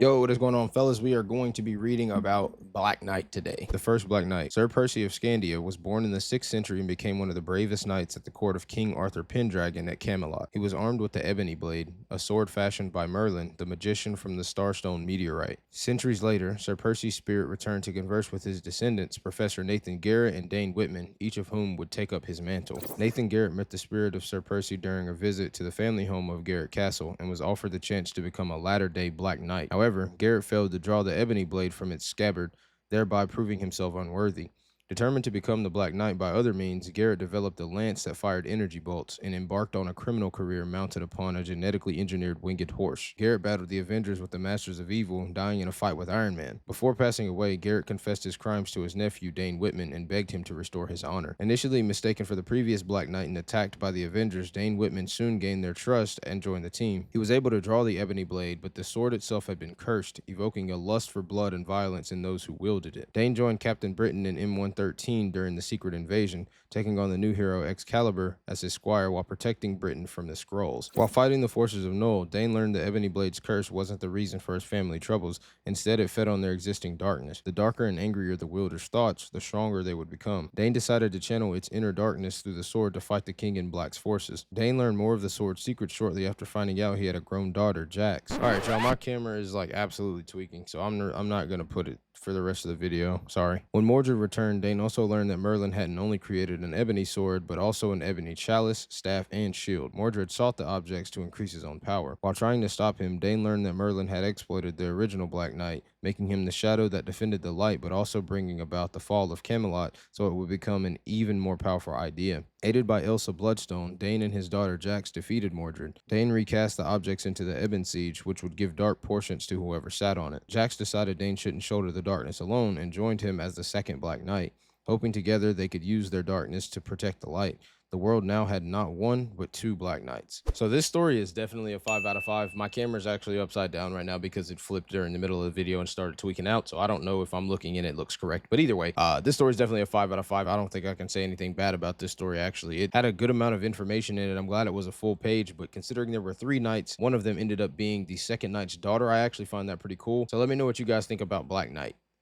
Yo, what is going on, fellas? We are going to be reading about Black Knight today. The first Black Knight, Sir Percy of Scandia, was born in the 6th century and became one of the bravest knights at the court of King Arthur Pendragon at Camelot. He was armed with the ebony blade, a sword fashioned by Merlin, the magician from the Starstone meteorite. Centuries later, Sir Percy's spirit returned to converse with his descendants, Professor Nathan Garrett and Dane Whitman, each of whom would take up his mantle. Nathan Garrett met the spirit of Sir Percy during a visit to the family home of Garrett Castle and was offered the chance to become a latter-day Black Knight. However, Garrett failed to draw the ebony blade from its scabbard, thereby proving himself unworthy. Determined to become the Black Knight by other means, Garrett developed a lance that fired energy bolts and embarked on a criminal career mounted upon a genetically engineered winged horse. Garrett battled the Avengers with the Masters of Evil, dying in a fight with Iron Man. Before passing away, Garrett confessed his crimes to his nephew, Dane Whitman, and begged him to restore his honor. Initially mistaken for the previous Black Knight and attacked by the Avengers, Dane Whitman soon gained their trust and joined the team. He was able to draw the ebony blade, but the sword itself had been cursed, evoking a lust for blood and violence in those who wielded it. Dane joined Captain Britain in M113 during the Secret Invasion, taking on the new hero Excalibur as his squire while protecting Britain from the Skrulls. While fighting the forces of Noel, Dane learned the Ebony Blade's curse wasn't the reason for his family troubles. Instead, it fed on their existing darkness. The darker and angrier the wielder's thoughts, the stronger they would become. Dane decided to channel its inner darkness through the sword to fight the King in Black's forces. Dane learned more of the sword's secret shortly after finding out he had a grown daughter, Jax. Alright, y'all, my camera is like absolutely tweaking, so I'm not gonna put it for the rest of the video. Sorry. When Mordred returned, Dane also learned that Merlin hadn't only created an ebony sword, but also an ebony chalice, staff, and shield. Mordred sought the objects to increase his own power. While trying to stop him, Dane learned that Merlin had exploited the original Black Knight, making him the shadow that defended the light, but also bringing about the fall of Camelot, so it would become an even more powerful idea. Aided by Elsa Bloodstone, Dane and his daughter Jax defeated Mordred. Dane recast the objects into the Ebon Siege, which would give dark portions to whoever sat on it. Jax decided Dane shouldn't shoulder the darkness alone and joined him as the second Black Knight, hoping together they could use their darkness to protect the light. The world now had not one, but two Black Knights. So this story is definitely a 5 out of 5. My camera's actually upside down right now because it flipped during the middle of the video and started tweaking out. So I don't know if I'm looking and it looks correct. But either way, this story is definitely a 5 out of 5. I don't think I can say anything bad about this story, actually. It had a good amount of information in it. I'm glad it was a full page. But considering there were 3 knights, one of them ended up being the second knight's daughter, I actually find that pretty cool. So let me know what you guys think about Black Knight.